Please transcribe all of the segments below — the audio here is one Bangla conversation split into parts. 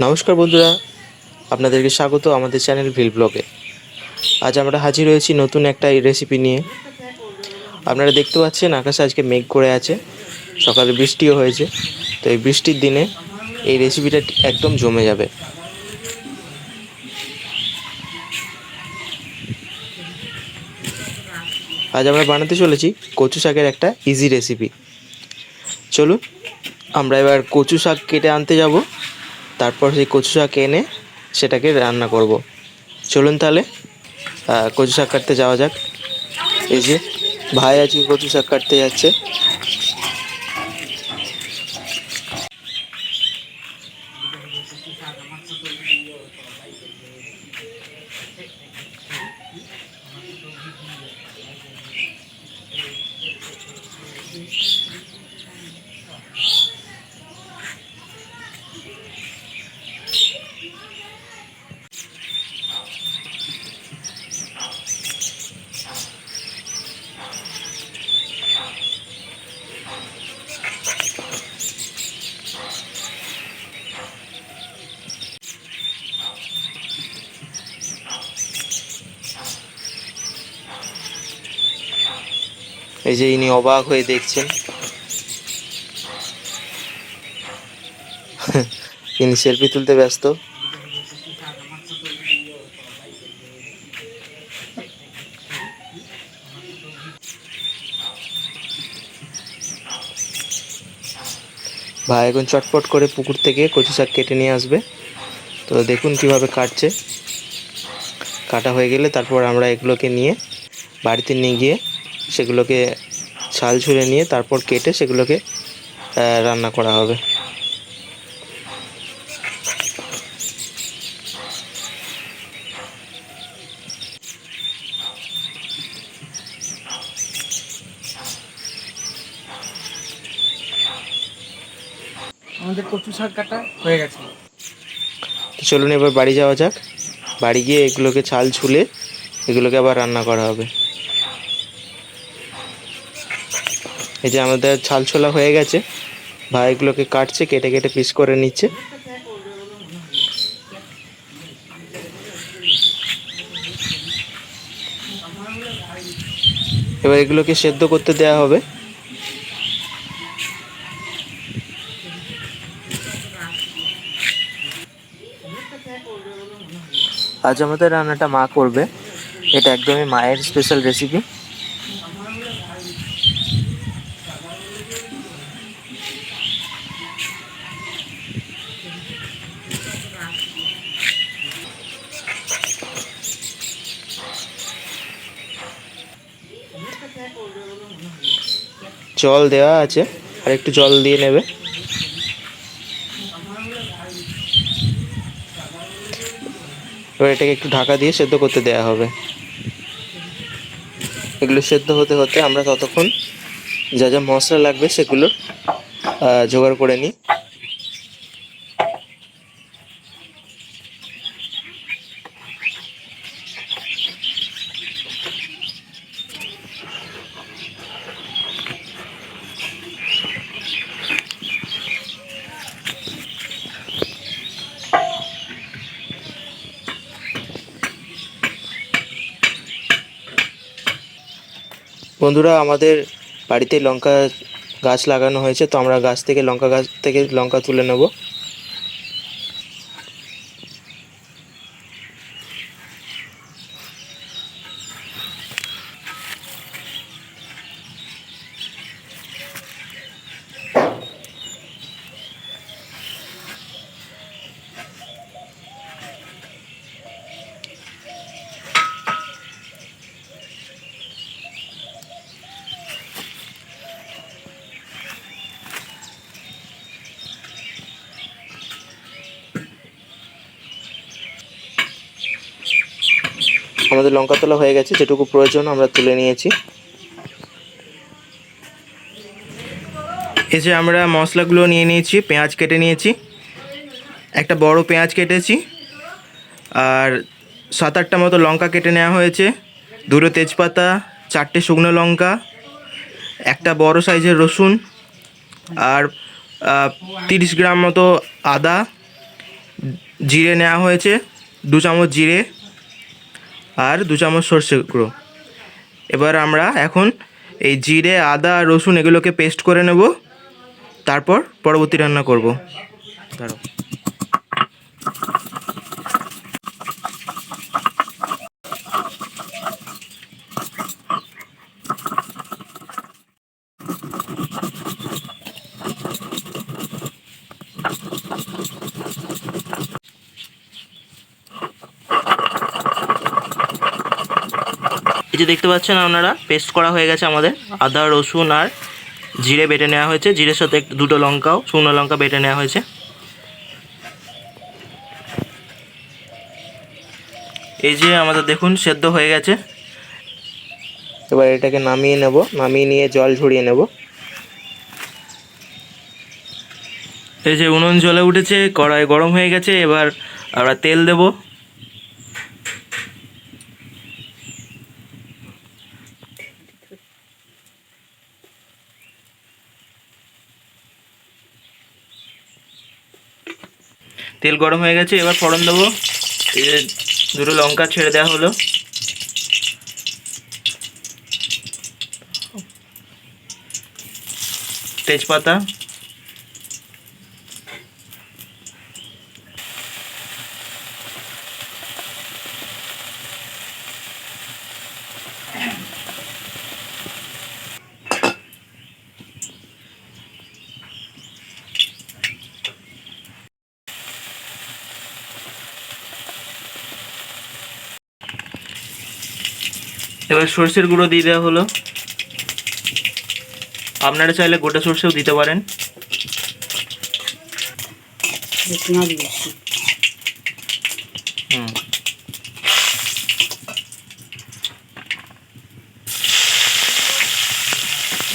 নমস্কার বন্ধুরা, আপনাদেরকে স্বাগত আমাদের চ্যানেল ভিলব্লগে। আজ আমরা হাজির হয়েছি নতুন একটা রেসিপি নিয়ে। আপনারা দেখতে পাচ্ছেন আকাশে আজকে মেঘ করে আছে, সকালে বৃষ্টিও হয়েছে। তো এই বৃষ্টির দিনে এই রেসিপিটা একদম জমে যাবে। আজ আমরা বানাতে চলেছি কচু শাকের একটা ইজি রেসিপি। চলুন আমরা এবার কচু শাক কেটে আনতে যাব, তারপর সেই কচু শাক এনে সেটাকে রান্না করব। চলুন তাহলে কচু শাক কাটতে যাওয়া যাক। এই যে ভাই আজকে কচু শাক কাটতে যাচ্ছে। এই যে ইনি অবাক হয়ে দেখছেন, ইনি সেলফি তুলতে ব্যস্ত। ভাই এখন চটপট করে পুকুর থেকে কচু শাক কেটে নিয়ে আসবে। তো দেখুন কিভাবে কাটছে। কাটা হয়ে গেলে তারপর আমরা এগুলোকে নিয়ে বাড়িতে নিয়ে গিয়ে সেগুলোকে ছাল ছুঁড়ে নিয়ে তারপর কেটে সেগুলোকে রান্না করা হবে। আমাদের কচু শাক কাটা হয়ে গেছে। তো চলুন এবার বাড়ি যাওয়া যাক। বাড়ি গিয়ে এগুলোকে ছাল ছুলে এগুলোকে আবার রান্না করা হবে। এই যে আমাদের ছাল ছোলা হয়ে গেছে, ভাই এগুলোকে কাটছে, কেটে কেটে পিস করে নিচ্ছে। এবার এগুলোকে সেদ্ধ করতে দেওয়া হবে। আজ আমাদের রান্নাটা মা করবে, এটা একদমই মায়ের স্পেশাল রেসিপি। জল দেওয়া আছে, আর একটু জল দিয়ে নেবে। এবার এটাকে একটু ঢাকা দিয়ে সেদ্ধ করতে দেওয়া হবে। এগুলো সেদ্ধ হতে হতে আমরা ততক্ষণ যা যা মশলা লাগবে সেগুলো জোগাড় করে নিই। বন্ধুরা, আমাদের বাড়িতে লঙ্কা গাছ লাগানো হয়েছে, তো আমরা গাছ থেকে লঙ্কা তুলে নেব। আমাদের লঙ্কা তোলা হয়ে গেছে, যেটুকু প্রয়োজন আমরা তুলে নিয়েছি। এই যে আমরা মশলাগুলো নিয়ে নিয়েছি। পেঁয়াজ কেটে নিয়েছি, একটা বড় পেঁয়াজ কেটেছি, আর 7-8টা মতো লঙ্কা কেটে নেওয়া হয়েছে, 2টো তেজপাতা, 4টে শুকনো লঙ্কা, একটা বড় সাইজের রসুন, আর 30 গ্রাম মতো আদা, জিরে নেওয়া হয়েছে 2 চামচ জিরে আর 2 চামচ সর্ষে গুঁড়ো। এবার আমরা এখন এই জিরে, আদা, রসুন এগুলোকে পেস্ট করে নেব, তারপর পরবর্তী রান্না করব। ধরো এই যে দেখতে পাচ্ছেন আপনারা, পেস্ট করা হয়ে গেছে আমাদের। আদা, রসুন আর জিরে বেটে নেওয়া হয়েছে, জিরের সাথে 2টো লঙ্কাও, শুকনো লঙ্কা বেটে নেওয়া হয়েছে। এই যে আমাদের দেখুন সেদ্ধ হয়ে গেছে। এবার এটাকে নামিয়ে নেব, নামিয়ে নিয়ে জল ঝরিয়ে নেব। এই যে উনুন জ্বলে উঠেছে, কড়াই গরম হয়ে গেছে। এবার আমরা তেল দেব। তেল গরম হয়ে গেছে, এবার ফোড়ন দেবো। এই যে 2টো লঙ্কা ছেড়ে দেওয়া হলো, তেজপাতা, এবার সরষের গুঁড়ো দিয়ে দেওয়া হলো। আপনারা চাইলে গোটা সরষেও দিতে পারেন।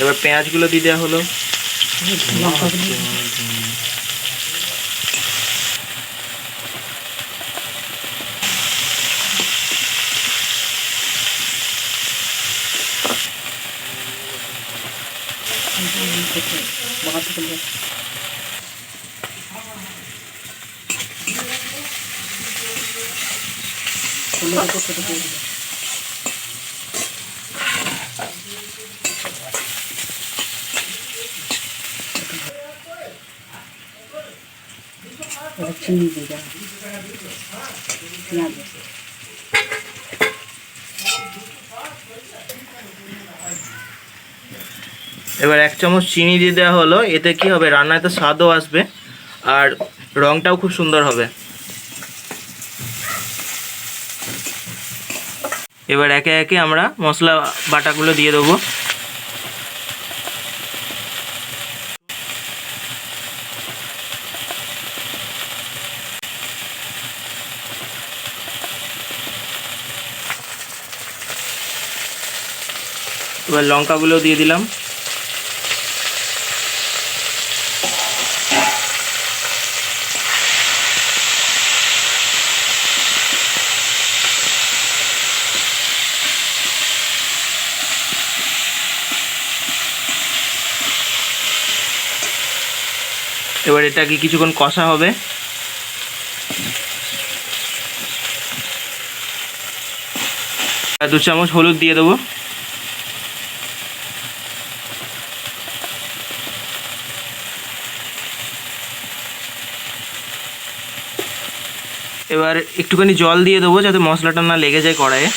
এবার পেঁয়াজগুলো দিয়ে দেওয়া হলো। চিনি দিয়ে দেওয়া পেঁয়াজ। এবার 1 চামচ চিনি দিয়ে দেওয়া হলো। এতে কি হবে, রান্নায় তো স্বাদও আসবে আর রঙটাও খুব সুন্দর হবে। এবার একে একে আমরা মশলা বাটাগুলো দিয়ে দেবো। এবার লঙ্কাগুলো দিয়ে দিলাম। এবার এটাকে কিছুক্ষণ কষা হবে। আর 2 চামচ হলুদ দিয়ে দেবো। এবার একটুখানি জল দিয়ে দেবো যাতে মশলাটা না লেগে যায় কড়াইয়ে।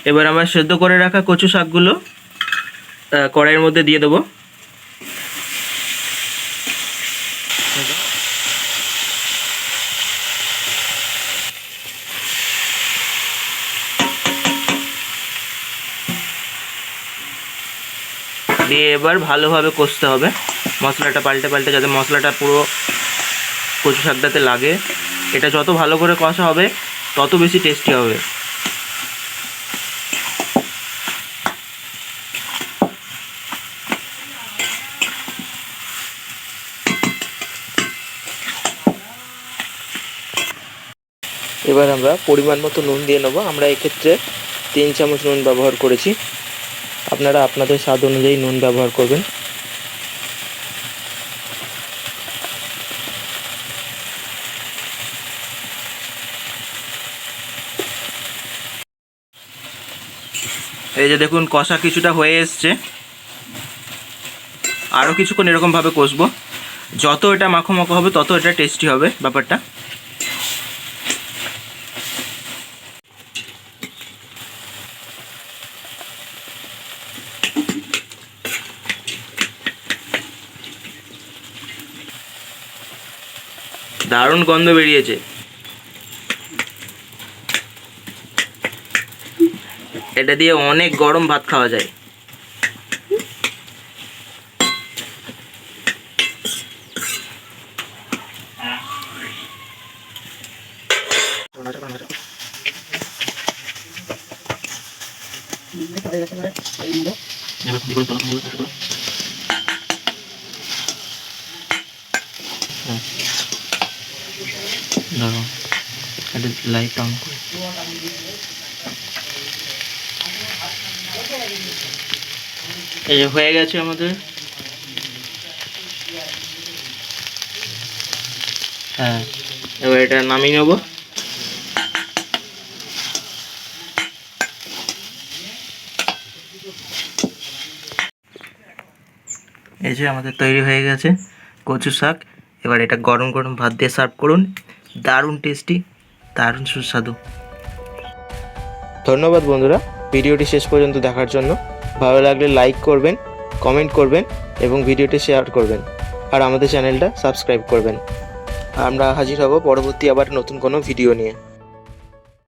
এবার আমরা সেদ্ধ করে রাখা কচু শাকগুলো কড়াইয়ের মধ্যে দিয়ে দেবো। দিয়ে এবার ভালোভাবে কষতে হবে, মশলাটা পাল্টে পাল্টে, যাতে মশলাটা পুরো কচু শাকটাতে লাগে। এটা যত ভালো করে কষা হবে তত বেশি টেস্টি হবে। এবার আমরা পরিমাণ মতো নুন দিয়ে নেবো। আমরা এক্ষেত্রে 3 চামচ নুন ব্যবহার করেছি। আপনারা আপনাদের স্বাদ অনুযায়ী নুন ব্যবহার করবেন। এই যে দেখুন কষা কিছুটা হয়ে এসছে, আরও কিছুক্ষণ এরকমভাবে কষবো। যত এটা মাখো মাখো হবে তত এটা টেস্টি হবে ব্যাপারটা। দারুণ গন্ধ বেরিয়েছে। এটা দিয়ে অনেক গরম ভাত খাওয়া যায়। লাইট অন করে এই যে হয়ে গেছে আমাদের। হ্যাঁ, এবার এটা নামিয়ে নেব। এই যে আমাদের তৈরি হয়ে গেছে কচু শাক। এবার এটা গরম গরম ভাত দিয়ে সার্ভ করুন। দারুণ টেস্টি, দারুণ সুস্বাদু। ধন্যবাদ বন্ধুরা ভিডিওটি শেষ পর্যন্ত দেখার জন্য। ভালো লাগলে লাইক করবেন, কমেন্ট করবেন এবং ভিডিওটি শেয়ার করবেন। আর আমাদের চ্যানেলটা সাবস্ক্রাইব করবেন। আমরা হাজির হব পরবর্তী আবার নতুন কোনো ভিডিও নিয়ে।